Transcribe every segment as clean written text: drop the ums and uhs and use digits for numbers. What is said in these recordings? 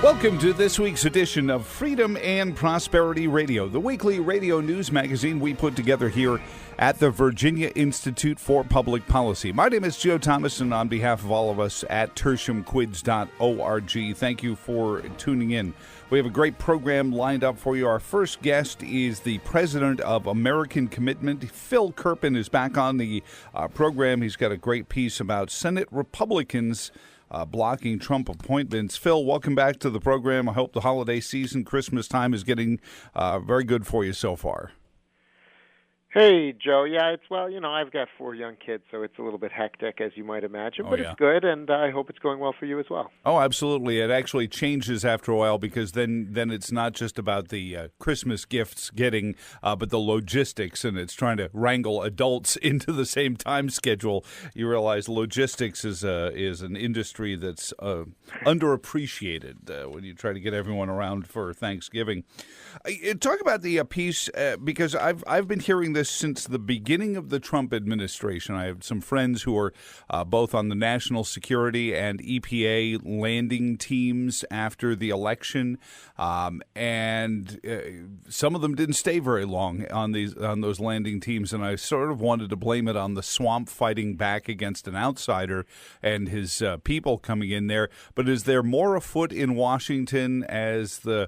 Welcome to this week's edition of Freedom and Prosperity Radio, the weekly radio news magazine we put together here at the Virginia Institute for Public Policy. My name is Joe Thomas, and on behalf of all of us at tertiumquids.org, thank you for tuning in. We have a great program lined up for you. Our first guest is the president of American Commitment. Phil Kerpen is back on the program. He's got a great piece about Senate Republicans blocking Trump appointments. Phil, welcome back to the program. I hope the holiday season, Christmas time, is getting very good for you so far. Hey, Joe. Yeah, I've got 4 young kids, so it's a little bit hectic, as you might imagine, but It's good, and I hope it's going well for you as well. Oh, absolutely. It actually changes after a while because then it's not just about the Christmas gifts getting, but the logistics, and it's trying to wrangle adults into the same time schedule. You realize logistics is an industry that's underappreciated when you try to get everyone around for Thanksgiving. Talk about the piece because I've been hearing this since the beginning of the Trump administration. I have some friends who are both on the national security and EPA landing teams after the election, and some of them didn't stay very long on those landing teams, and I sort of wanted to blame it on the swamp fighting back against an outsider and his people coming in there. But is there more afoot in Washington as the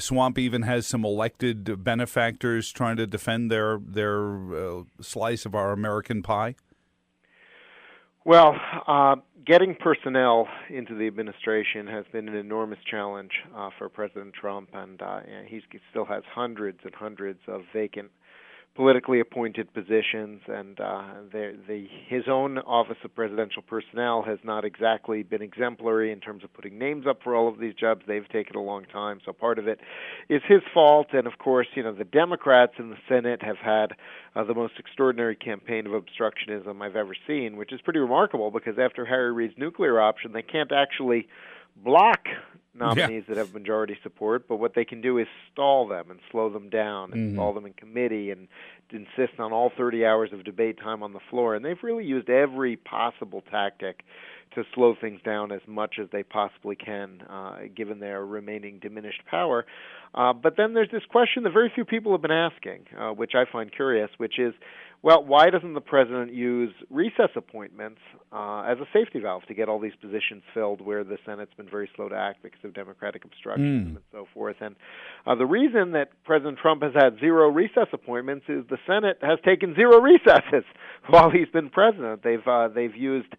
swamp even has some elected benefactors trying to defend their slice of our American pie? Well, getting personnel into the administration has been an enormous challenge for President Trump, and he still has hundreds and hundreds of vacant politically appointed positions, and his own Office of Presidential Personnel has not exactly been exemplary in terms of putting names up for all of these jobs. They've taken a long time, so part of it is his fault. And of course, the Democrats in the Senate have had the most extraordinary campaign of obstructionism I've ever seen, which is pretty remarkable because after Harry Reid's nuclear option, they can't actually block nominees that have majority support, but what they can do is stall them and slow them down and stall them in committee and insist on all 30 hours of debate time on the floor. And they've really used every possible tactic to slow things down as much as they possibly can, given their remaining diminished power. But then there's this question that very few people have been asking, which I find curious, which is, well, why doesn't the president use recess appointments as a safety valve to get all these positions filled where the Senate's been very slow to act because of Democratic obstruction and so forth? And the reason that President Trump has had 0 recess appointments is the Senate has taken 0 recesses while he's been president. They've used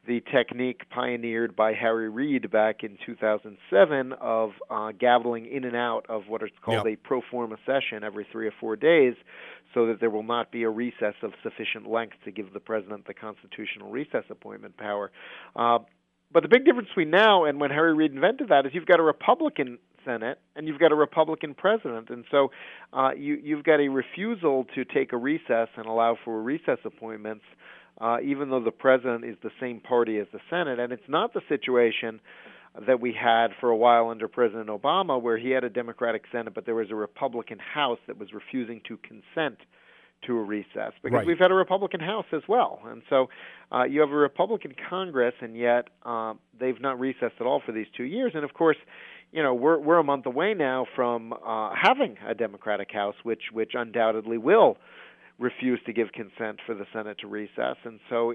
the technique pioneered by Harry Reid back in 2007 of gaveling in and out of what is called a pro forma session every 3 or 4 days so that there will not be a recess of sufficient length to give the president the constitutional recess appointment power. But the big difference between now and when Harry Reid invented that is you've got a Republican Senate and you've got a Republican president. And so you've got a refusal to take a recess and allow for recess appointments even though the president is the same party as the Senate. And it's not the situation that we had for a while under President Obama, where he had a Democratic Senate, but there was a Republican House that was refusing to consent to a recess, because we've had a Republican House as well. And so you have a Republican Congress, and yet they've not recessed at all for these 2 years. And, of course, we're a month away now from having a Democratic House, which undoubtedly will refuse to give consent for the Senate to recess. And so,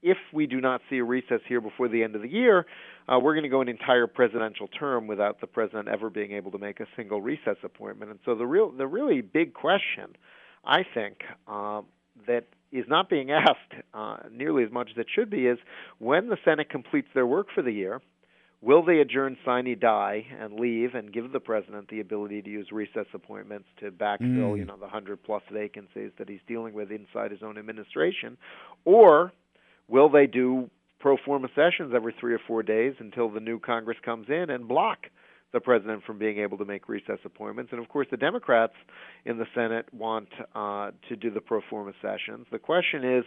if we do not see a recess here before the end of the year, we're going to go an entire presidential term without the president ever being able to make a single recess appointment. And so the really big question, I think, that is not being asked nearly as much as it should be is, when the Senate completes their work for the year, will they adjourn, sine die, and leave and give the president the ability to use recess appointments to backfill, the 100-plus vacancies that he's dealing with inside his own administration? Or will they do pro forma sessions every 3 or 4 days until the new Congress comes in and block the president from being able to make recess appointments? And, of course, the Democrats in the Senate want to do the pro forma sessions. The question is,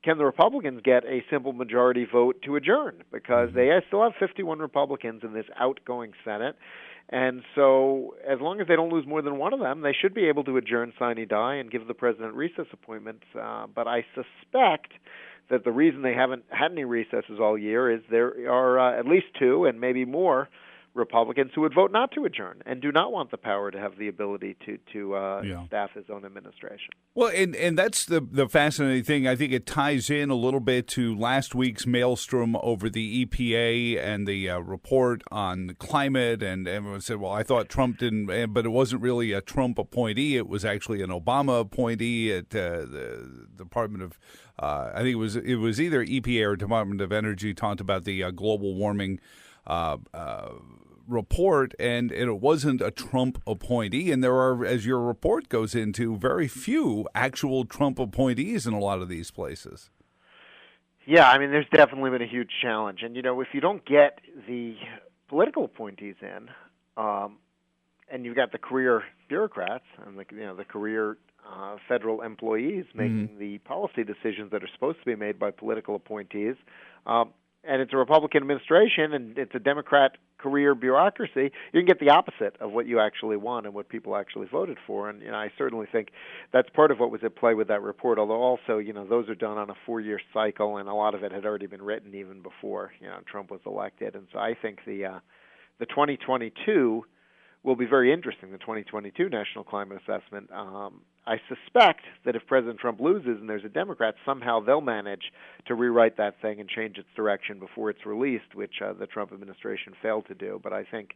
can the Republicans get a simple majority vote to adjourn? Because they still have 51 Republicans in this outgoing Senate. And so as long as they don't lose more than one of them, they should be able to adjourn, sine die, and give the president recess appointments. But I suspect that the reason they haven't had any recesses all year is there are at least two and maybe more Republicans who would vote not to adjourn and do not want the power to have the ability to staff his own administration. Well, and that's the fascinating thing. I think it ties in a little bit to last week's maelstrom over the EPA and the report on climate. And everyone said, well, I thought Trump didn't, but it wasn't really a Trump appointee. It was actually an Obama appointee at the Department of, I think it was either EPA or Department of Energy, talked about the global warming report, and it wasn't a Trump appointee. And there are, as your report goes into, very few actual Trump appointees in a lot of these places. Yeah, I mean, there's definitely been a huge challenge. And, if you don't get the political appointees in, and you've got the career bureaucrats and the career federal employees making the policy decisions that are supposed to be made by political appointees, and it's a Republican administration and it's a Democrat career bureaucracy, you can get the opposite of what you actually want and what people actually voted for. And I certainly think that's part of what was at play with that report, although also, those are done on a 4-year cycle, and a lot of it had already been written even before, Trump was elected. And so I think the 2022 will be very interesting, the 2022 National Climate Assessment. I suspect that if President Trump loses and there's a Democrat, somehow they'll manage to rewrite that thing and change its direction before it's released, which the Trump administration failed to do. But I think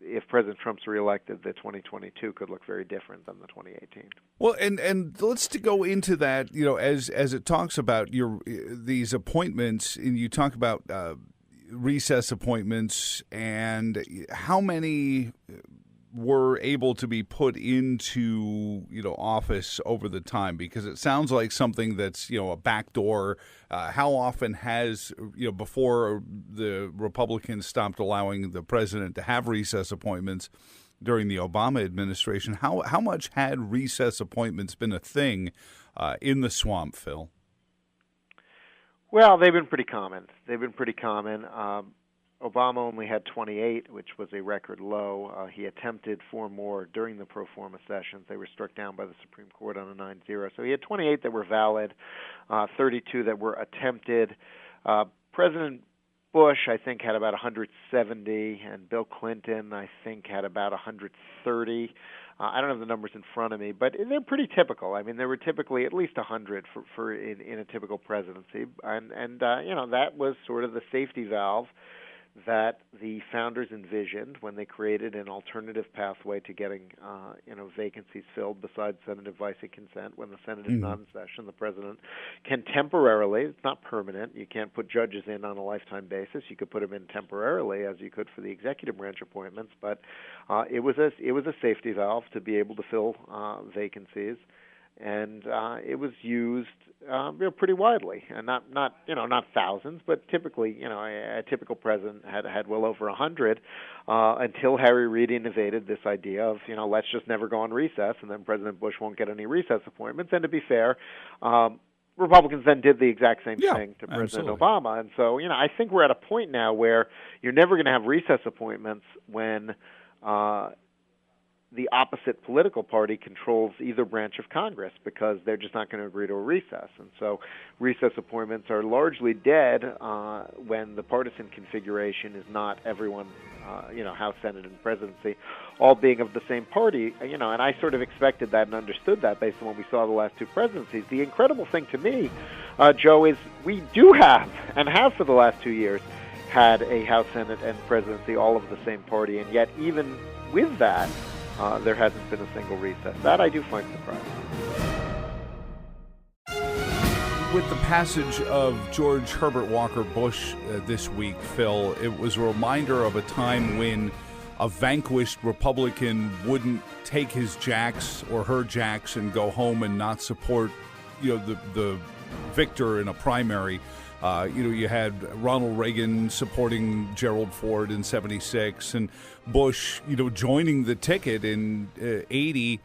if President Trump's reelected, the 2022 could look very different than the 2018. Well, and let's go into that, as it talks about these appointments, and you talk about recess appointments and how many were able to be put into office over the time, because it sounds like something that's a backdoor. How often has before the Republicans stopped allowing the president to have recess appointments during the Obama administration? How much had recess appointments been a thing in the swamp, Phil? Well, they've been pretty common. Obama only had 28, which was a record low. He attempted 4 more during the pro forma sessions. They were struck down by the Supreme Court on a 9-0. So he had 28 that were valid, 32 that were attempted. President Bush, I think, had about 170, and Bill Clinton, I think, had about 130. I don't have the numbers in front of me, but they're pretty typical. I mean, there were typically at least 100 for in a typical presidency, and that was sort of the safety valve that the founders envisioned when they created an alternative pathway to getting vacancies filled besides Senate advice and consent. When the Senate is not in session, the president can temporarily, it's not permanent, you can't put judges in on a lifetime basis. You could put them in temporarily, as you could for the executive branch appointments, but it was a safety valve to be able to fill vacancies. And it was used pretty widely, and not thousands, but typically, a typical president had well over 100 until Harry Reid innovated this idea of, let's just never go on recess, and then President Bush won't get any recess appointments. And to be fair, Republicans then did the exact same thing to President Obama. And so, I think we're at a point now where you're never going to have recess appointments when the opposite political party controls either branch of Congress, because they're just not going to agree to a recess. And so recess appointments are largely dead when the partisan configuration is not everyone, House, Senate, and presidency, all being of the same party. And I sort of expected that and understood that based on what we saw the last 2 presidencies. The incredible thing to me, Joe, is we do have, and have for the last 2 years, had a House, Senate, and presidency all of the same party. And yet even with that, there hasn't been a single recess. That I do find surprising. With the passage of George Herbert Walker Bush this week, Phil, it was a reminder of a time when a vanquished Republican wouldn't take his jacks or her jacks and go home and not support, the victor in a primary. You had Ronald Reagan supporting Gerald Ford in 76, and Bush, joining the ticket in 80.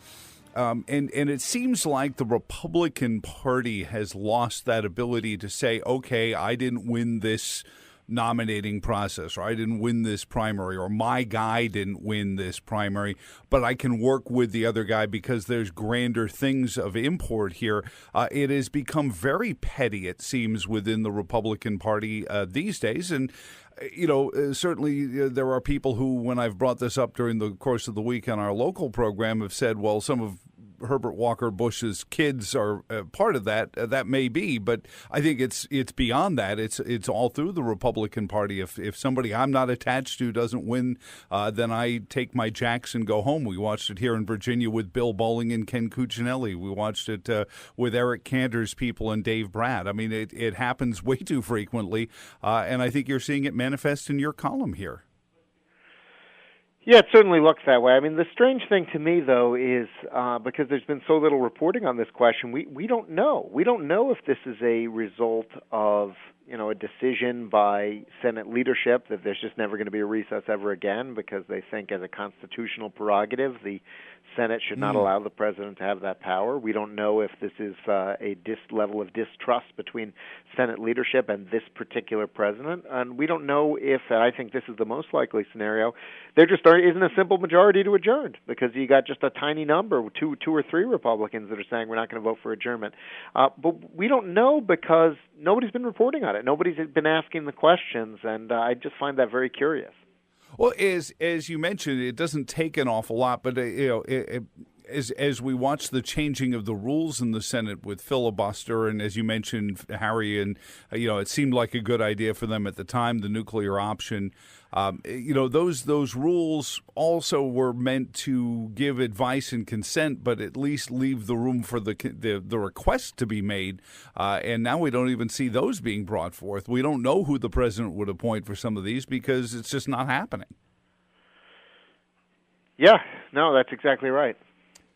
And it seems like the Republican Party has lost that ability to say, okay, I didn't win this nominating process, or I didn't win this primary, or my guy didn't win this primary, but I can work with the other guy because there's grander things of import here. It has become very petty, it seems, within the Republican Party these days. And certainly there are people who, when I've brought this up during the course of the week on our local program, have said, well, some of Herbert Walker Bush's kids are part of that. That may be, but I think it's beyond that. It's all through the Republican Party. If somebody I'm not attached to doesn't win, then I take my jacks and go home. We watched it here in Virginia with Bill Bolling and Ken Cuccinelli. We watched it with Eric Cantor's people and Dave Bratt. I mean, it happens way too frequently, and I think you're seeing it manifest in your column here. Yeah, it certainly looks that way. I mean, the strange thing to me, though, is because there's been so little reporting on this question, we don't know. We don't know if this is a result of, a decision by Senate leadership that there's just never going to be a recess ever again because they think as a constitutional prerogative the Senate should not allow the president to have that power. We don't know if this is a level of distrust between Senate leadership and this particular president. And we don't know if, and I think this is the most likely scenario, there just isn't a simple majority to adjourn because you got just a tiny number, two or three Republicans that are saying we're not going to vote for adjournment. But we don't know because nobody's been reporting on it. Nobody's been asking the questions, and I just find that very curious. Well, as you mentioned, it doesn't take an awful lot, but as we watch the changing of the rules in the Senate with filibuster, and as you mentioned, Harry, and it seemed like a good idea for them at the time, the nuclear option. Those rules also were meant to give advice and consent, but at least leave the room for the request to be made. And now we don't even see those being brought forth. We don't know who the president would appoint for some of these because it's just not happening. Yeah, no, that's exactly right.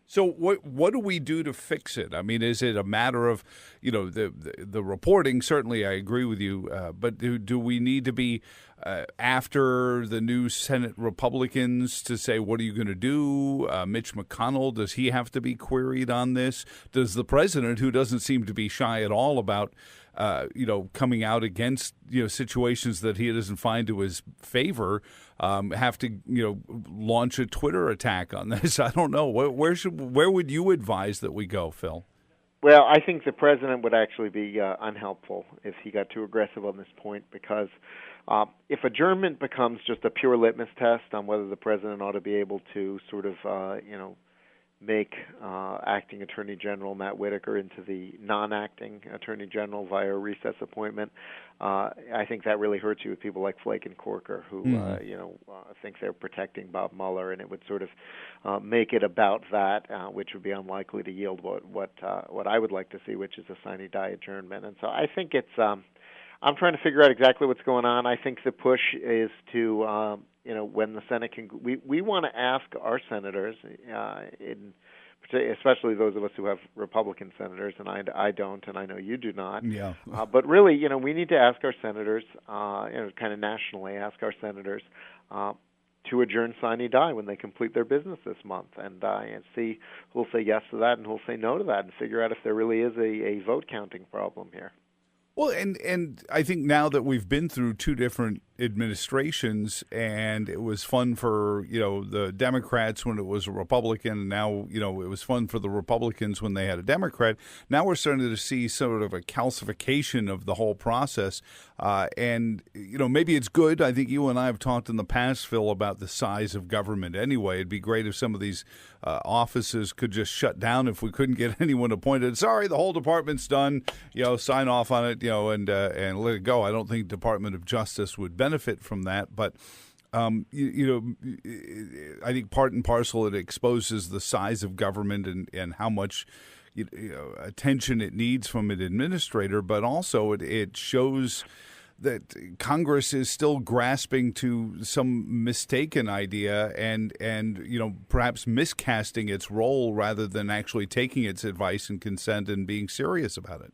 So what do we do to fix it? I mean, is it a matter of, the reporting? Certainly, I agree with you. But do we need to be after the new Senate Republicans to say, what are you going to do? Mitch McConnell, does he have to be queried on this? Does the president, who doesn't seem to be shy at all about coming out against situations that he doesn't find to his favor, have to launch a Twitter attack on this? I don't know. Where would you advise that we go, Phil? Well, I think the president would actually be unhelpful if he got too aggressive on this point because if adjournment becomes just a pure litmus test on whether the president ought to be able to sort of make acting Attorney General Matt Whitaker into the non-acting Attorney General via a recess appointment, I think that really hurts you with people like Flake and Corker who think they're protecting Bob Mueller, and it would sort of make it about that, which would be unlikely to yield what I would like to see, which is a sine die adjournment. And so I think it's I'm trying to figure out exactly what's going on. I think the push is to when the Senate can, we want to ask our senators, especially those of us who have Republican senators, and I don't, and I know you do not. Yeah. But really, we need to ask our senators, kind of nationally, ask our senators to adjourn sine die when they complete their business this month, and see who'll say yes to that and who'll say no to that, and figure out if there really is a vote counting problem here. Well, and I think now that we've been through two different administrations, and it was fun for the Democrats when it was a Republican, and now it was fun for the Republicans when they had a Democrat. Now we're starting to see sort of a calcification of the whole process, and maybe it's good. I think you and I have talked in the past, Phil, about the size of government. Anyway, it'd be great if some of these offices could just shut down if we couldn't get anyone appointed. Sorry, the whole department's done. Sign off on it. And let it go. I don't think Department of Justice would benefit from that, but I think part and parcel it exposes the size of government and how much attention it needs from an administrator, but also it shows that Congress is still grasping to some mistaken idea and perhaps miscasting its role rather than actually taking its advice and consent and being serious about it.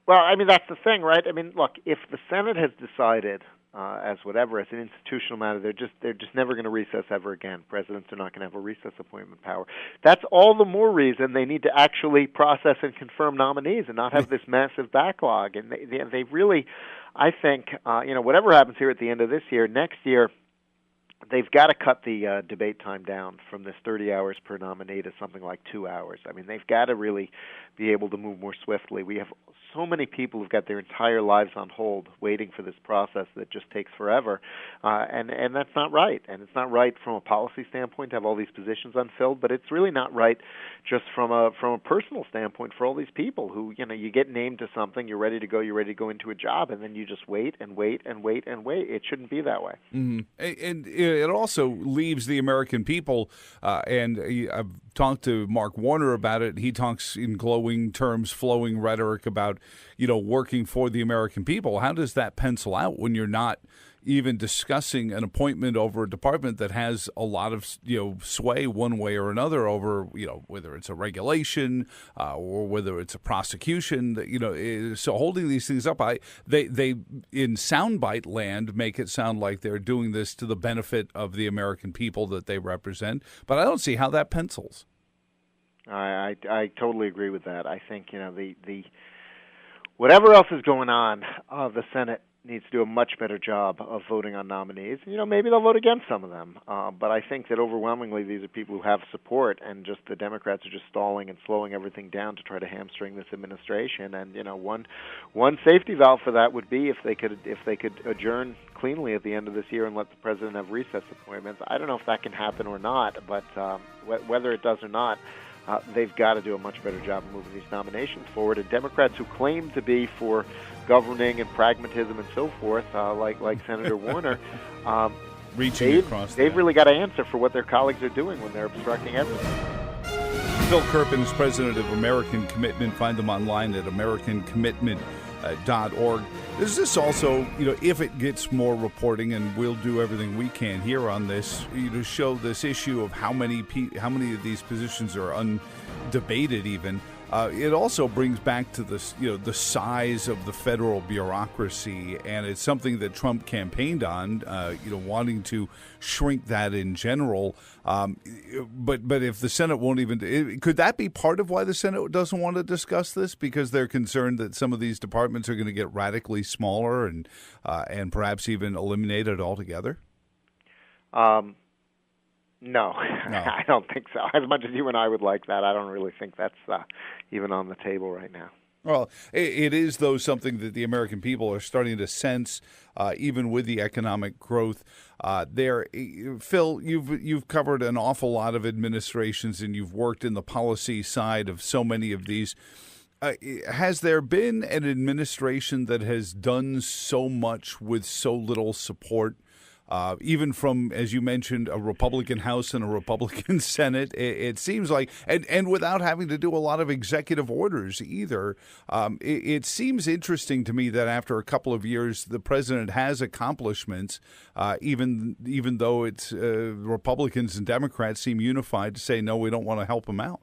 Well, I mean, that's the thing, right? I mean, look, if the Senate has decided as an institutional matter, they're just never going to recess ever again. Presidents are not going to have a recess appointment power. That's all the more reason they need to actually process and confirm nominees and not have this massive backlog. And they really, I think whatever happens here at the end of this year, next year, they've got to cut the debate time down from this 30 hours per nominee to something like 2 hours. I mean, they've got to really be able to move more swiftly. We have so many people who've got their entire lives on hold waiting for this process that just takes forever, and that's not right. And it's not right from a policy standpoint to have all these positions unfilled, but it's really not right just from a personal standpoint for all these people who, you get named to something, you're ready to go into a job, and then you just wait and wait and wait and wait. It shouldn't be that way. Mm-hmm. And it also leaves the American people, and I've talked to Mark Warner about it. He talks in glowing terms, flowing rhetoric about, working for the American people. How does that pencil out when you're not even discussing an appointment over a department that has a lot of, sway one way or another over, whether it's a regulation or whether it's a prosecution, so holding these things up, they in soundbite land make it sound like they're doing this to the benefit of the American people that they represent, but I don't see how that pencils. I totally agree with that. I think, the whatever else is going on, the Senate needs to do a much better job of voting on nominees. Maybe they'll vote against some of them, but I think that overwhelmingly these are people who have support, and just the Democrats are just stalling and slowing everything down to try to hamstring this administration. And one safety valve for that would be if they could adjourn cleanly at the end of this year and let the president have recess appointments. I don't know if that can happen or not, but whether it does or not, they've got to do a much better job of moving these nominations forward. And Democrats who claim to be for governing and pragmatism and so forth, like Senator Warner, they've really got to answer for what their colleagues are doing when they're obstructing everything. Phil Kerpen is president of American Commitment. Find them online at americancommitment.org. Is this also, if it gets more reporting, and we'll do everything we can here on this, to show this issue of how many of these positions are undebated even. It also brings back to this, the size of the federal bureaucracy, and it's something that Trump campaigned on, wanting to shrink that in general. But if the Senate won't even, could that be part of why the Senate doesn't want to discuss this, because they're concerned that some of these departments are going to get radically smaller and perhaps even eliminated altogether? No, I don't think so. As much as you and I would like that, I don't really think that's even on the table right now. Well, it is, though, something that the American people are starting to sense, even with the economic growth there. Phil, you've covered an awful lot of administrations, and you've worked in the policy side of so many of these. Has there been an administration that has done so much with so little support? Even from, as you mentioned, a Republican House and a Republican Senate, it seems like, and without having to do a lot of executive orders either, it seems interesting to me that after a couple of years, the president has accomplishments, even though it's Republicans and Democrats seem unified to say, no, we don't want to help him out.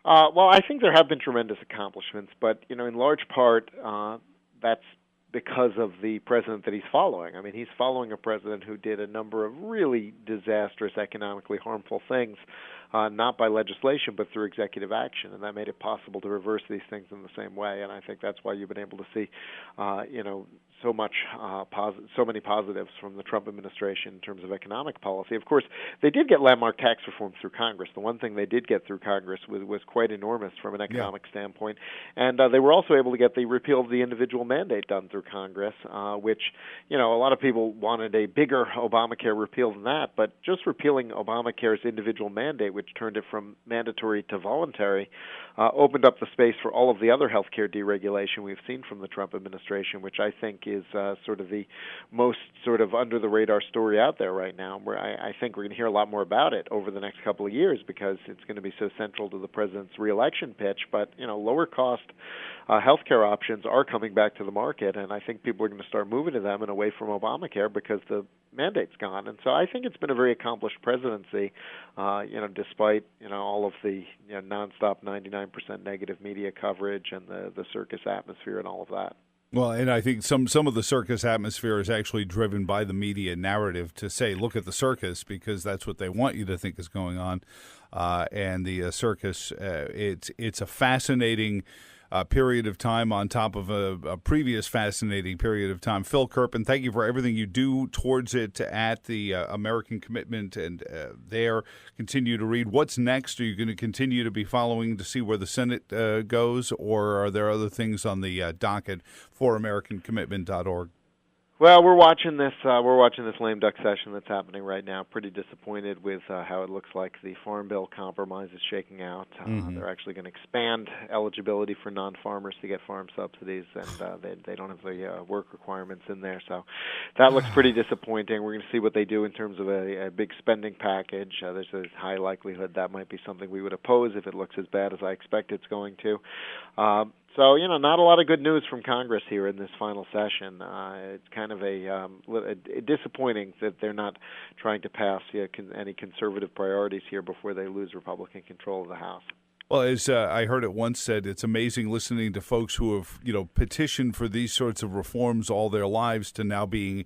Well, I think there have been tremendous accomplishments, but in large part, that's because of the president that he's following. I mean, he's following a president who did a number of really disastrous, economically harmful things, not by legislation, but through executive action, and that made it possible to reverse these things in the same way. And I think that's why you've been able to see, so many positives from the Trump administration in terms of economic policy. Of course, they did get landmark tax reform through Congress. The one thing they did get through Congress was quite enormous from an economic standpoint. And they were also able to get the repeal of the individual mandate done through Congress, which, a lot of people wanted a bigger Obamacare repeal than that. But just repealing Obamacare's individual mandate, which turned it from mandatory to voluntary, opened up the space for all of the other health care deregulation we've seen from the Trump administration, which I think is sort of the most sort of under-the-radar story out there right now, where I think we're going to hear a lot more about it over the next couple of years because it's going to be so central to the president's reelection pitch. But, lower-cost health care options are coming back to the market, and I think people are going to start moving to them and away from Obamacare because the mandate's gone. And so I think it's been a very accomplished presidency, despite, all of the nonstop 99% negative media coverage and the circus atmosphere and all of that. Well, and I think some of the circus atmosphere is actually driven by the media narrative to say, look at the circus, because that's what they want you to think is going on. And the circus, it's a fascinating period of time on top of a previous fascinating period of time. Phil Kerpen, thank you for everything you do towards it at the American Commitment, and there continue to read. What's next? Are you going to continue to be following to see where the Senate goes, or are there other things on the docket for AmericanCommitment.org? Well, we're watching this. We're watching this lame duck session that's happening right now. Pretty disappointed with how it looks like the Farm Bill compromise is shaking out. They're actually going to expand eligibility for non-farmers to get farm subsidies, and they don't have the work requirements in there. So that looks pretty disappointing. We're going to see what they do in terms of a big spending package. There's a high likelihood that might be something we would oppose if it looks as bad as I expect it's going to. So, not a lot of good news from Congress here in this final session. It's kind of a disappointing that they're not trying to pass any conservative priorities here before they lose Republican control of the House. Well, as I heard it once said, it's amazing listening to folks who have, petitioned for these sorts of reforms all their lives to now being,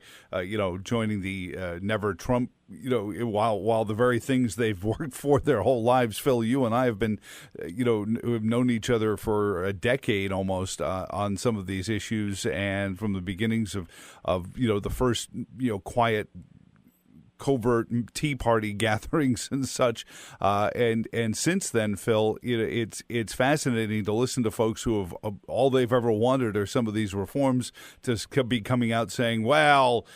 joining the Never Trump, while the very things they've worked for their whole lives. Phil, you and I have been, have known each other for a decade almost on some of these issues, and from the beginnings of the first, quiet, covert Tea Party gatherings and such, and since then, Phil, it's fascinating to listen to folks who have all they've ever wanted are some of these reforms to be coming out saying, well,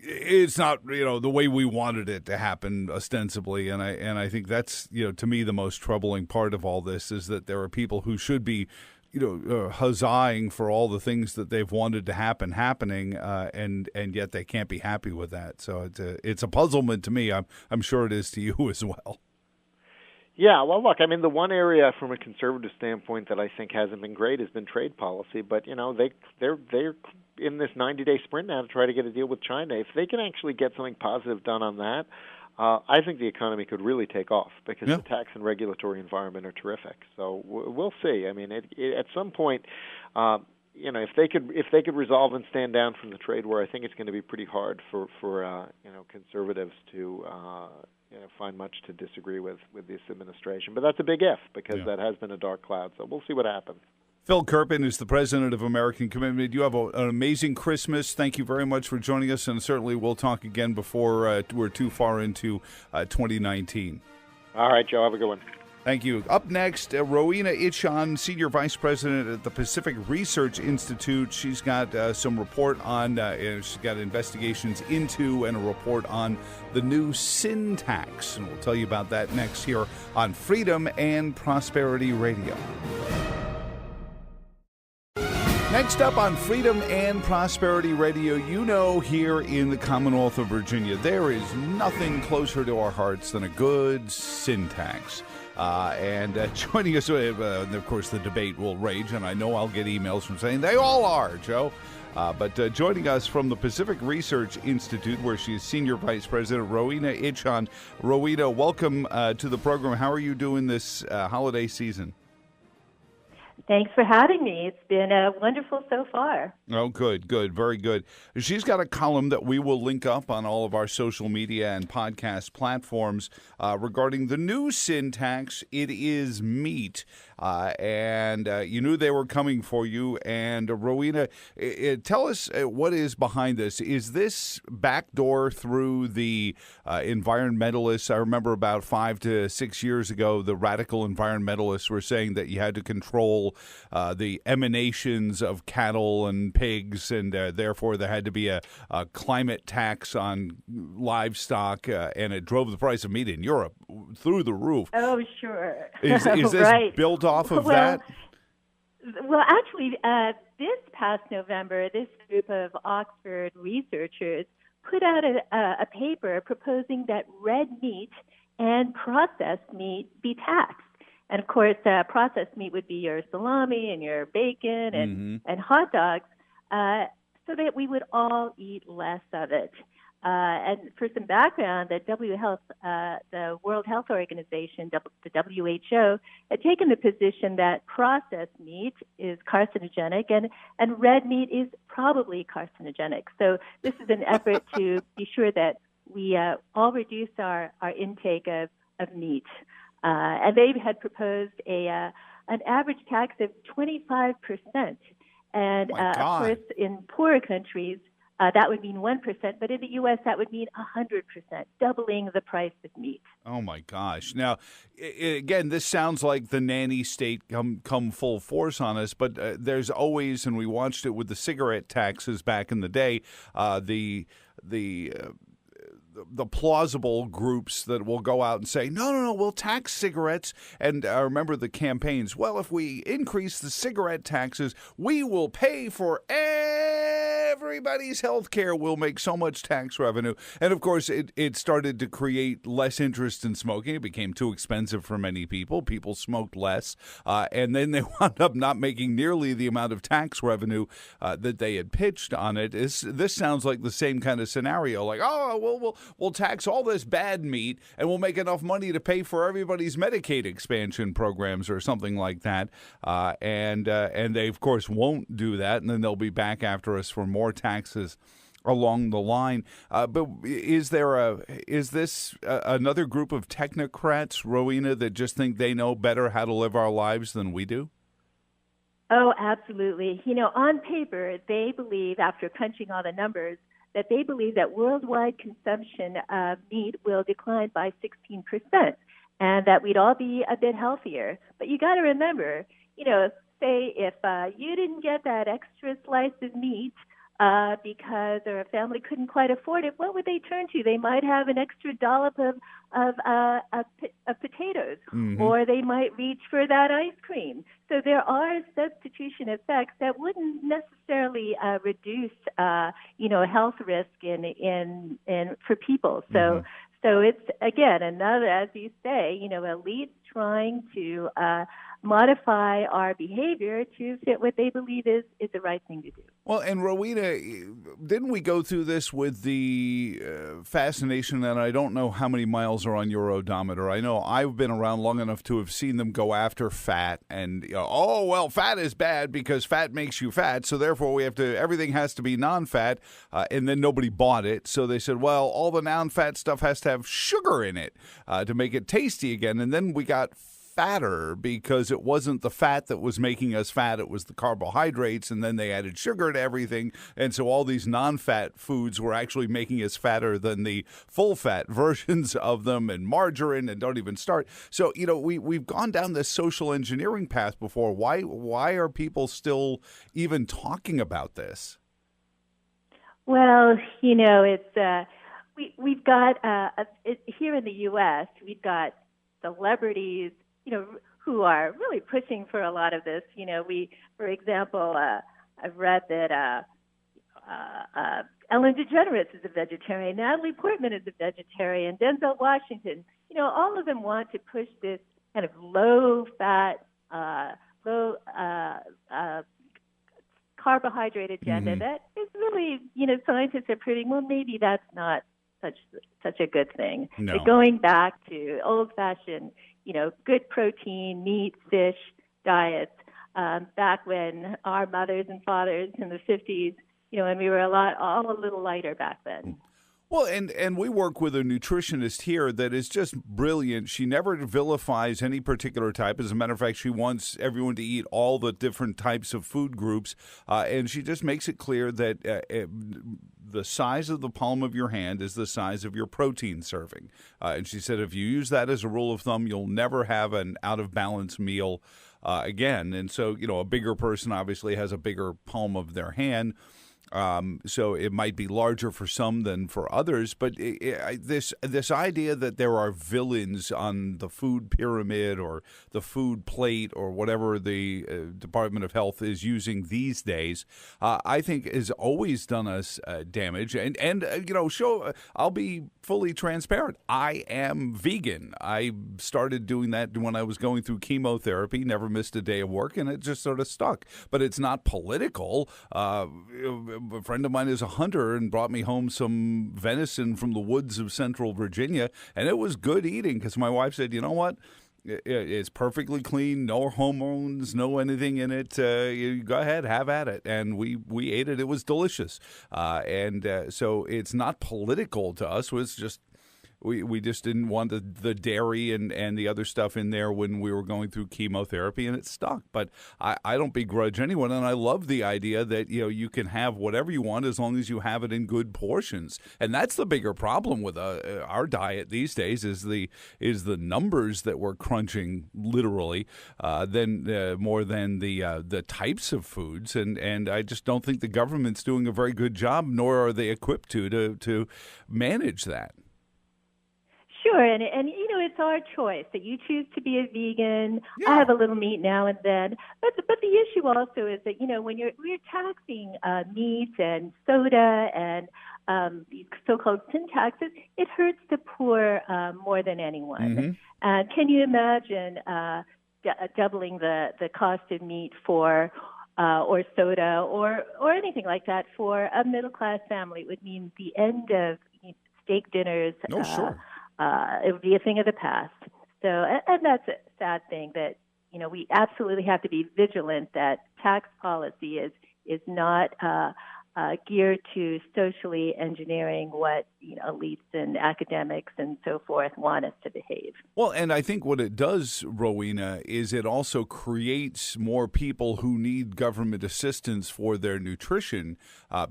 it's not the way we wanted it to happen ostensibly, and I think that's to me the most troubling part of all this is that there are people who should be huzzahing for all the things that they've wanted to happening, and yet they can't be happy with that. So it's a puzzlement to me. I'm sure it is to you as well. Yeah, well, look, I mean, the one area from a conservative standpoint that I think hasn't been great has been trade policy. But they're in this 90-day sprint now to try to get a deal with China. If they can actually get something positive done on that, I think the economy could really take off because the tax and regulatory environment are terrific. So we'll see. I mean, at some point, if they could resolve and stand down from the trade war, I think it's going to be pretty hard for conservatives to find much to disagree with this administration. But that's a big if because that has been a dark cloud. So we'll see what happens. Phil Kerpen is the president of American Commitment. You have an amazing Christmas. Thank you very much for joining us, and certainly we'll talk again before we're too far into 2019. All right, Joe. Have a good one. Thank you. Up next, Rowena Itchon, Senior Vice President at the Pacific Research Institute. She's got some report on, she's got investigations into and a report on the new sin tax. And we'll tell you about that next here on Freedom and Prosperity Radio. Next up on Freedom and Prosperity Radio, here in the Commonwealth of Virginia, there is nothing closer to our hearts than a good sin tax. And joining us, of course, the debate will rage, and I know I'll get emails from saying they all are, Joe. But joining us from the Pacific Research Institute, where she is Senior Vice President, Rowena Itchon. Rowena, welcome to the program. How are you doing this holiday season? Thanks for having me. It's been wonderful so far. Oh, good, very good. She's got a column that we will link up on all of our social media and podcast platforms regarding the new sin tax. It is meat. And you knew they were coming for you. And Rowena, tell us what is behind this. Is this backdoor through the environmentalists? I remember about 5 to 6 years ago, the radical environmentalists were saying that you had to control the emanations of cattle and pigs, and therefore there had to be a climate tax on livestock, and it drove the price of meat in Europe through the roof. Oh, sure. Is this right. built off of that? Well, actually, this past November, this group of Oxford researchers put out a paper proposing that red meat and processed meat be taxed. And, of course, processed meat would be your salami and your bacon and hot dogs, so that we would all eat less of it. And for some background, the World Health Organization, the WHO, had taken the position that processed meat is carcinogenic and red meat is probably carcinogenic. So this is an effort to be sure that we all reduce our intake of meat. And they had proposed a an average tax of 25%. And of course, in poorer countries, that would mean 1%, but in the U.S., that would mean 100%, doubling the price of meat. Oh, my gosh. Now, again, this sounds like the nanny state come full force on us, but there's always, and we watched it with the cigarette taxes back in the day, the plausible groups that will go out and say, no, we'll tax cigarettes. And I remember the campaigns, well, if we increase the cigarette taxes, we will pay for everybody's health care. We'll make so much tax revenue. And, of course, it started to create less interest in smoking. It became too expensive for many people. People smoked less. And then they wound up not making nearly the amount of tax revenue that they had pitched on it. This sounds like the same kind of scenario. Like, we'll tax all this bad meat and we'll make enough money to pay for everybody's Medicaid expansion programs or something like that. And they, of course, won't do that. And then they'll be back after us for more taxes along the line. But is this another group of technocrats, Rowena, that just think they know better how to live our lives than we do? Oh, absolutely. On paper, they believe, after crunching all the numbers, that they believe that worldwide consumption of meat will decline by 16% and that we'd all be a bit healthier. But you got to remember, say if you didn't get that extra slice of meat because their family couldn't quite afford it, what would they turn to? They might have an extra dollop of potatoes, or they might reach for that ice cream. So there are substitution effects that wouldn't necessarily reduce, health risk in for people. So it's again another, as you say, elites trying to modify our behavior to fit what they believe is the right thing to do. Well, and Rowena, didn't we go through this with the fascination that I don't know how many miles are on your odometer. I know I've been around long enough to have seen them go after fat and, fat is bad because fat makes you fat, so therefore everything has to be non-fat, and then nobody bought it. So they said, well, all the non-fat stuff has to have sugar in it to make it tasty again, and then we got fatter because it wasn't the fat that was making us fat, it was the carbohydrates, and then they added sugar to everything, and so all these non-fat foods were actually making us fatter than the full-fat versions of them, and margarine, and don't even start. So, we've gone down this social engineering path before. Why are people still even talking about this? Well, it's we've got here in the U.S., we've got celebrities, who are really pushing for a lot of this. For example, I've read that Ellen DeGeneres is a vegetarian, Natalie Portman is a vegetarian, Denzel Washington. All of them want to push this kind of low-fat, low carbohydrate agenda that is really, scientists are proving, well, maybe that's not such a good thing. No. They're going back to old-fashioned, good protein, meat, fish diets, back when our mothers and fathers in the 50s, and we were all a little lighter back then. Well, and we work with a nutritionist here that is just brilliant. She never vilifies any particular type. As a matter of fact, she wants everyone to eat all the different types of food groups, and she just makes it clear that the size of the palm of your hand is the size of your protein serving. And she said if you use that as a rule of thumb, you'll never have an out-of-balance meal again. And so, a bigger person obviously has a bigger palm of their hand. So it might be larger for some than for others, but this idea that there are villains on the food pyramid or the food plate or whatever the Department of Health is using these days, I think has always done us damage. And I'll be fully transparent. I am vegan. I started doing that when I was going through chemotherapy, never missed a day of work, and it just sort of stuck. But it's not political. A friend of mine is a hunter and brought me home some venison from the woods of central Virginia, and it was good eating because my wife said, you know what? It's perfectly clean, no hormones, no anything in it. You go ahead, have at it. And we ate it. It was delicious. So it's not political to us. It's just We just didn't want the dairy and the other stuff in there when we were going through chemotherapy, and it stuck. But I don't begrudge anyone, and I love the idea that you can have whatever you want as long as you have it in good portions. And that's the bigger problem with our diet these days is the numbers that we're crunching literally more than the types of foods, and I just don't think the government's doing a very good job, nor are they equipped to manage that. Sure, and it's our choice that you choose to be a vegan. Yeah. I have a little meat now and then, but the issue also is that when we're taxing meat and soda and these so-called sin taxes, it hurts the poor more than anyone. Mm-hmm. Can you imagine doubling the cost of meat for or soda or anything like that for a middle-class family? It would mean the end of steak dinners. Oh, sure. It would be a thing of the past. So, and that's a sad thing that, we absolutely have to be vigilant that tax policy is not geared to socially engineering what elites and academics and so forth want us to behave. Well, and I think what it does, Rowena, is it also creates more people who need government assistance for their nutrition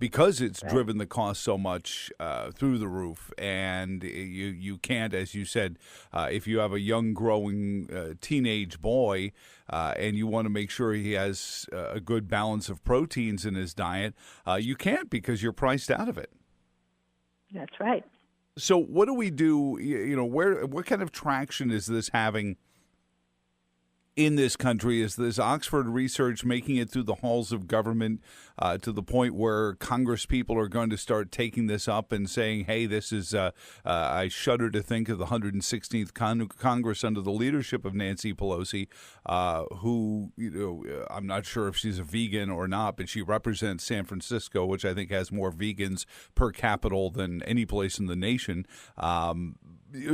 because it's driven the cost so much through the roof. And you can't, as you said, if you have a young growing teenage boy and you want to make sure he has a good balance of proteins in his diet, you can't because you're priced out of it. That's right. So what do we do? What kind of traction is this having in this country? Is this Oxford research making it through the halls of government to the point where Congress people are going to start taking this up and saying, hey, this is, I shudder to think of the 116th Congress under the leadership of Nancy Pelosi, who, I'm not sure if she's a vegan or not, but she represents San Francisco, which I think has more vegans per capita than any place in the nation.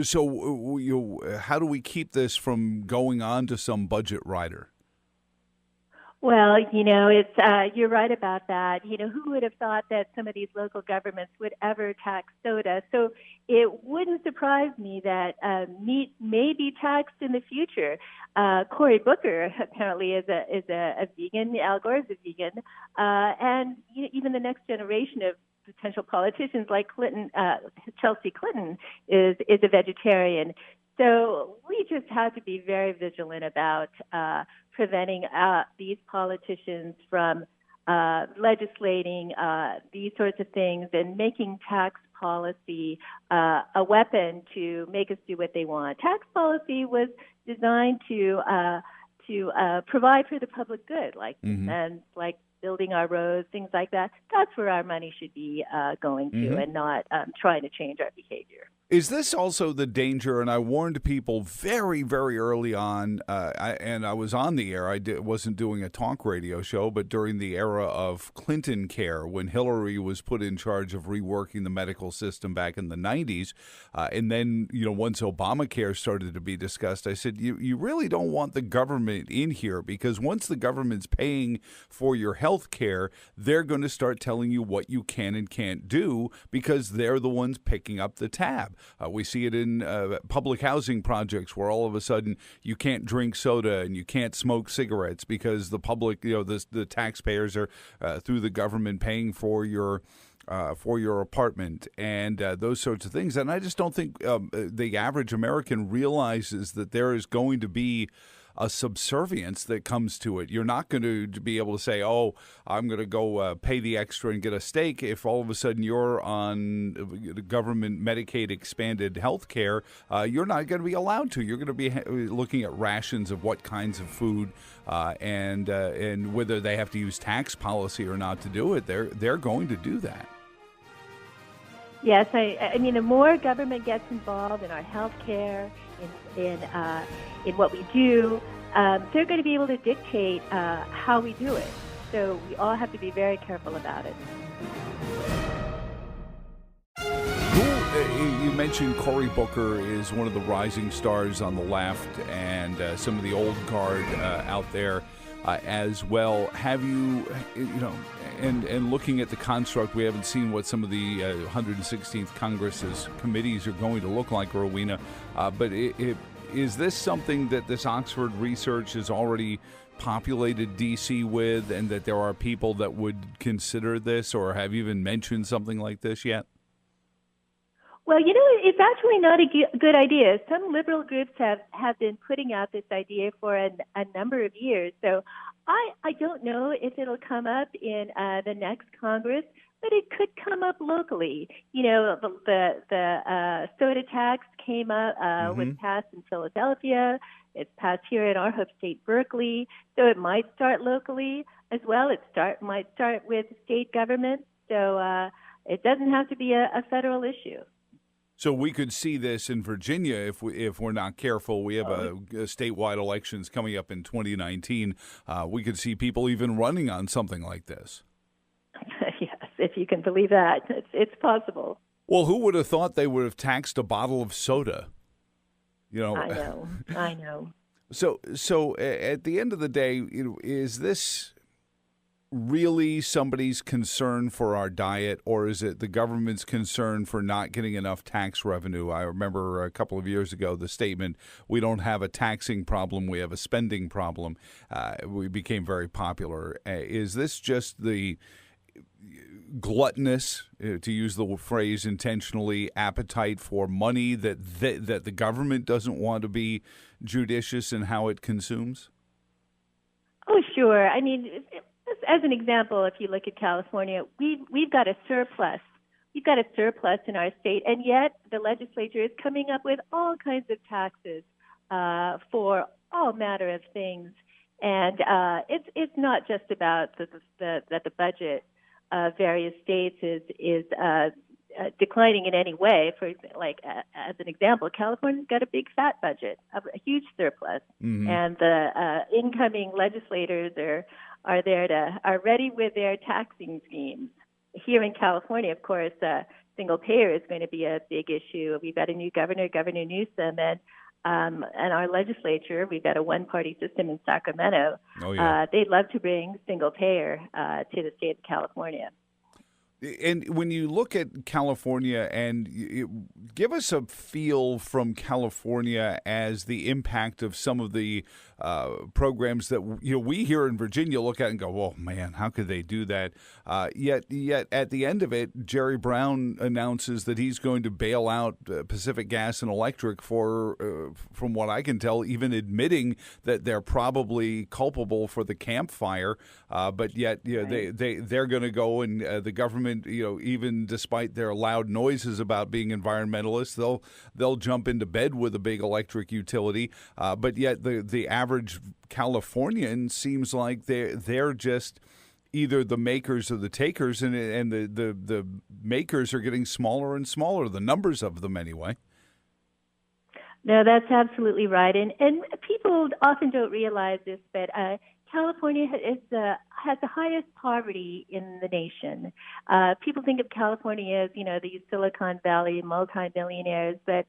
So how do we keep this from going on to some budget rider? Well, it's you're right about that. Who would have thought that some of these local governments would ever tax soda? So it wouldn't surprise me that meat may be taxed in the future. Cory Booker apparently is a vegan. Al Gore is a vegan, and even the next generation of potential politicians like Chelsea Clinton is a vegetarian. So we just have to be very vigilant about preventing these politicians from legislating these sorts of things and making tax policy a weapon to make us do what they want. Tax policy was designed to provide for the public good, like and like building our roads, things like that. That's where our money should be going to, and not trying to change our behavior. Is this also the danger? And I warned people very, very early on, and I was on the air. I wasn't doing a talk radio show, but during the era of Clinton Care, when Hillary was put in charge of reworking the medical system back in the 90s, and then once Obamacare started to be discussed, I said, you really don't want the government in here, because once the government's paying for your health care, they're going to start telling you what you can and can't do because they're the ones picking up the tab. We see it in public housing projects where all of a sudden you can't drink soda and you can't smoke cigarettes because the public, the taxpayers are through the government paying for your apartment and those sorts of things. And I just don't think the average American realizes that there is going to be a subservience that comes to it. You're not going to be able to say, oh, I'm going to go pay the extra and get a steak if all of a sudden you're on government Medicaid expanded health care. You're not going to be allowed to. You're going to be looking at rations of what kinds of food and whether they have to use tax policy or not to do it. They're going to do that. Yes, I mean, the more government gets involved in our health care, in what we do, they're going to be able to dictate how we do it. So we all have to be very careful about it. You mentioned Cory Booker is one of the rising stars on the left, and some of the old guard out there. as well. Have you, and looking at the construct, we haven't seen what some of the 116th Congress's committees are going to look like, Rowena, but is this something that this Oxford research has already populated D.C. with, and that there are people that would consider this or have even mentioned something like this yet? Well, it's actually not a good idea. Some liberal groups have been putting out this idea for a number of years. So I don't know if it'll come up in the next Congress, but it could come up locally. The soda tax came up, was passed in Philadelphia. It's passed here in our home state, Berkeley. So it might start locally as well. Might start with state government. So it doesn't have to be a federal issue. So we could see this in Virginia if we're not careful. We have a statewide elections coming up in 2019. We could see people even running on something like this. Yes, if you can believe that, it's possible. Well, who would have thought they would have taxed a bottle of soda? I know. So at the end of the day, is this really somebody's concern for our diet, or is it the government's concern for not getting enough tax revenue? I remember a couple of years ago the statement, "We don't have a taxing problem, we have a spending problem." We became very popular. Is this just the gluttonous, to use the phrase intentionally, appetite for money that the government doesn't want to be judicious in how it consumes? Oh, sure. I mean, as an example, if you look at California, we've got a surplus. We've got a surplus in our state, and yet the legislature is coming up with all kinds of taxes for all manner of things. And it's not just about that the budget of various states is declining in any way. For as an example, California's got a big fat budget, a huge surplus, and the incoming legislators are ready with their taxing schemes. Here in California, of course, single payer is going to be a big issue. We've got a new governor, Governor Newsom, and our legislature. We've got a one-party system in Sacramento. Oh, yeah. They'd love to bring single payer to the state of California. And when you look at California, and give us a feel from California as the impact of some of the programs that we here in Virginia look at and go, "Oh man, how could they do that?" Yet at the end of it, Jerry Brown announces that he's going to bail out Pacific Gas and Electric for, from what I can tell, even admitting that they're probably culpable for the Camp Fire. But yet, they're going to go, and the government, even despite their loud noises about being environmentalists, they'll jump into bed with a big electric utility. But yet the average Californian seems like they're just either the makers or the takers, and the makers are getting smaller and smaller, the numbers of them anyway. No, that's absolutely right. And people often don't realize this, but California has the highest poverty in the nation. People think of California as, these Silicon Valley multimillionaires, but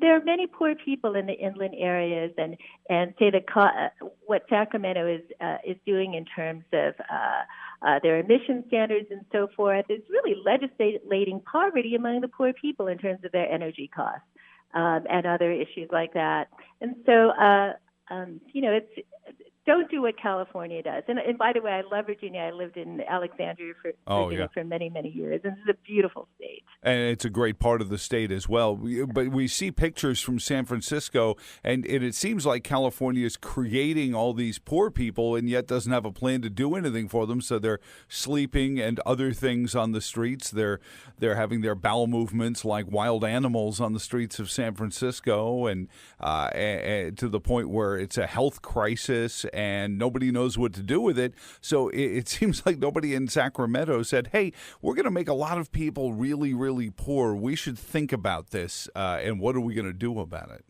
there are many poor people in the inland areas, and say what Sacramento is doing in terms of their emission standards and so forth is really legislating poverty among the poor people in terms of their energy costs and other issues like that. And so, don't do what California does. And by the way, I love Virginia. I lived in Alexandria for many, many years. And it's a beautiful state. And it's a great part of the state as well. But we see pictures from San Francisco, and it seems like California is creating all these poor people and yet doesn't have a plan to do anything for them. So they're sleeping and other things on the streets. They're having their bowel movements like wild animals on the streets of San Francisco, and to the point where it's a health crisis and nobody knows what to do with it. So it seems like nobody in Sacramento said, "Hey, we're going to make a lot of people really, really poor. We should think about this, and what are we going to do about it?"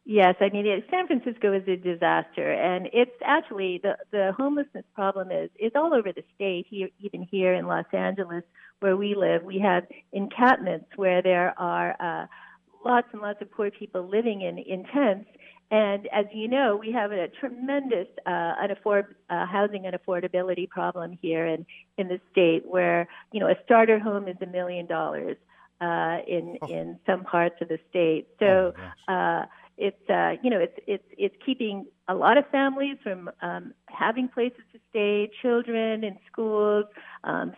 Yes, I mean, San Francisco is a disaster, and it's actually the homelessness problem is all over the state. Even here in Los Angeles, where we live, we have encampments where there are lots and lots of poor people living in tents. And as you know, we have a tremendous housing unaffordability problem here in the state, where a starter home is $1 million in some parts of the state. So it's keeping a lot of families from having places to stay, children in schools,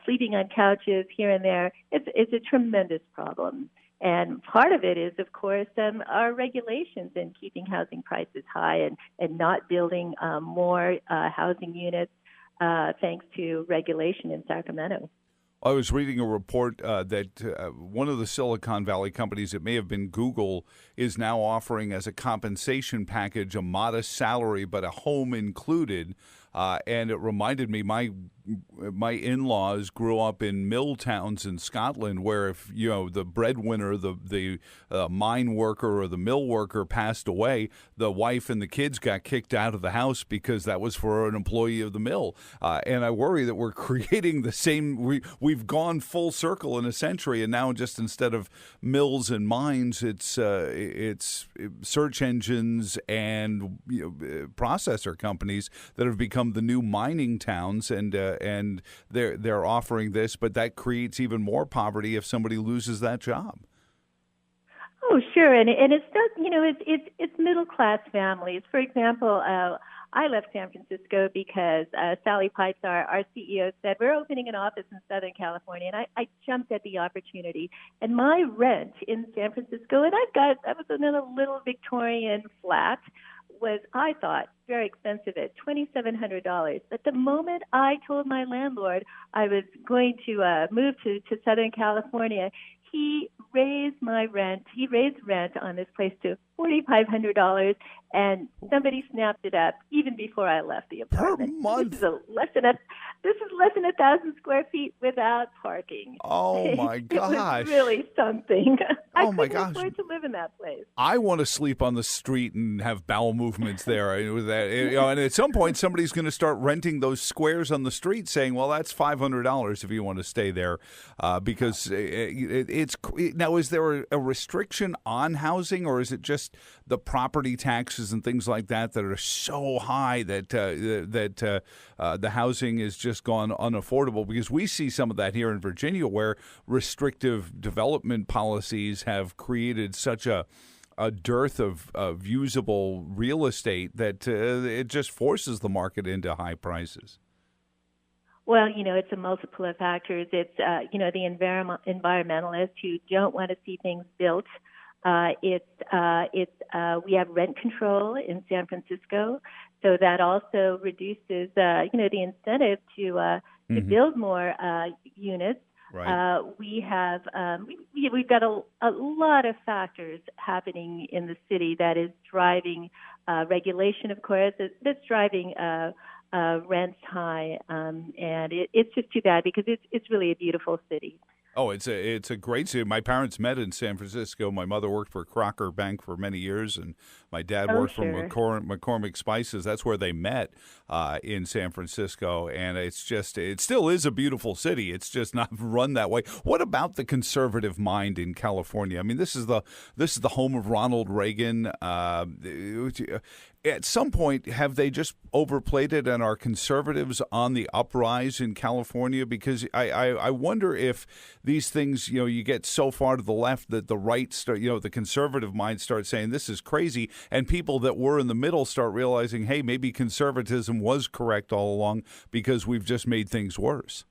sleeping on couches here and there. It's a tremendous problem. And part of it is, of course, our regulations in keeping housing prices high and not building more housing units thanks to regulation in Sacramento. I was reading a report that one of the Silicon Valley companies, it may have been Google, is now offering as a compensation package a modest salary but a home included. And it reminded me, my in-laws grew up in mill towns in Scotland, where if the breadwinner, the mine worker or the mill worker passed away, the wife and the kids got kicked out of the house because that was for an employee of the mill. And I worry that we're creating the same. We've gone full circle in a century, and now just instead of mills and mines, it's search engines and processor companies that have become the new mining towns, and they're offering this, but that creates even more poverty if somebody loses that job. Oh, sure, and it's not, it's middle class families. For example, I left San Francisco because Sally Pipes, our CEO, said we're opening an office in Southern California, and I jumped at the opportunity. And my rent in San Francisco, and I was in a little Victorian flat, was, I thought, very expensive at $2,700. But the moment I told my landlord I was going to move to Southern California, he raised my rent. He raised rent on this place to $4,500, and somebody snapped it up even before I left the apartment. Per month. This is less than 1,000 square feet without parking. Oh my gosh! It was really something. Oh my I gosh! couldn't afford to live in that place. I want to sleep on the street and have bowel movements there. And at some point, somebody's going to start renting those squares on the street, saying, "Well, that's $500 if you want to stay there," because it's now. Is there a restriction on housing, or is it just the property taxes and things like that are so high that the housing is just gone unaffordable? Because we see some of that here in Virginia, where restrictive development policies have created such a dearth of usable real estate that it just forces the market into high prices. Well, it's a multiple of factors. It's, the environmentalists who don't want to see things built. We have rent control in San Francisco, so that also reduces, the incentive to build more units. Right. We've got a lot of factors happening in the city that is driving regulation, of course, that's driving rents high, and it's just too bad because it's really a beautiful city. Oh, it's a great city. My parents met in San Francisco. My mother worked for Crocker Bank for many years, and my dad worked for McCormick Spices. That's where they met in San Francisco, and it still is a beautiful city. It's just not run that way. What about the conservative mind in California? I mean, this is the home of Ronald Reagan. At some point, have they just overplayed it, and are conservatives on the uprise in California? Because I wonder if these things, you get so far to the left that the right start, the conservative mind starts saying this is crazy, and people that were in the middle start realizing, hey, maybe conservatism was correct all along because we've just made things worse.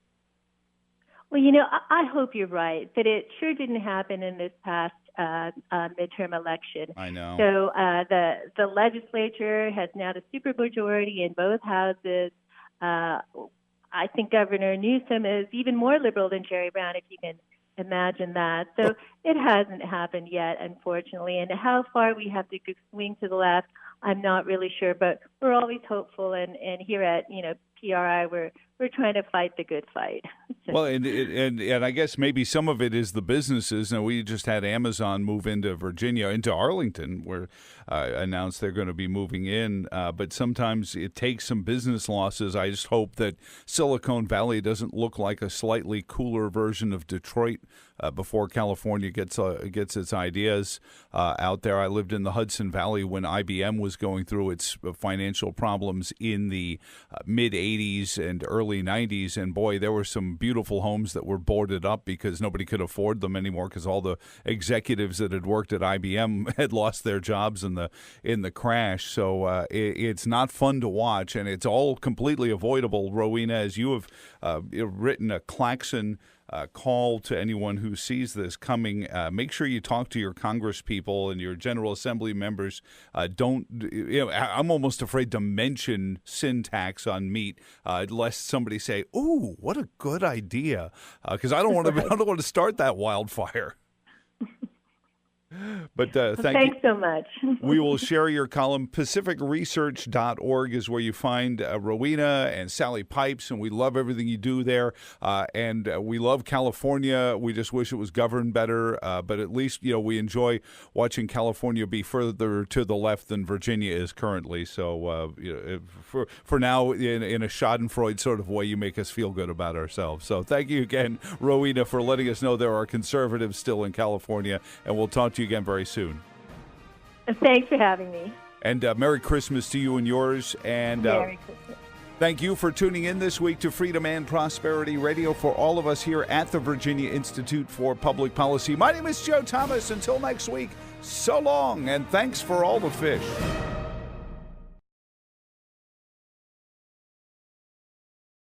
Well, I hope you're right, but it sure didn't happen in this past midterm election. I know. So the legislature has now the supermajority in both houses. I think Governor Newsom is even more liberal than Jerry Brown, if you can imagine that. So it hasn't happened yet, unfortunately. And how far we have to swing to the left, I'm not really sure. But we're always hopeful, and here at PRI, we're trying to fight the good fight. Well, and I guess maybe some of it is the businesses. Now, we just had Amazon move into Virginia, into Arlington, where announced they're going to be moving in. But sometimes it takes some business losses. I just hope that Silicon Valley doesn't look like a slightly cooler version of Detroit before California gets its ideas out there. I lived in the Hudson Valley when IBM was going through its financial problems in the mid 80s and early 90s, and boy, there were some beautiful homes that were boarded up because nobody could afford them anymore because all the executives that had worked at IBM had lost their jobs in the crash. So it's not fun to watch, and it's all completely avoidable. Rowena, as you have written a klaxon call to anyone who sees this coming, make sure you talk to your Congress people and your General Assembly members. I'm almost afraid to mention sin tax on meat, lest somebody say, "Ooh, what a good idea," because I don't want to. I don't want to start that wildfire. But thanks so much. We will share your column. PacificResearch.org is where you find Rowena and Sally Pipes, and we love everything you do there. And we love California. We just wish it was governed better. But at least, we enjoy watching California be further to the left than Virginia is currently. So for now, in a schadenfreude sort of way, you make us feel good about ourselves. So thank you again, Rowena, for letting us know there are conservatives still in California, and we'll talk to you again very soon. Thanks for having me. And Merry Christmas to you and yours. And Merry Christmas. Thank you for tuning in this week to Freedom and Prosperity Radio. For all of us here at the Virginia Institute for Public Policy, my name is Joe Thomas. Until next week, so long, and thanks for all the fish.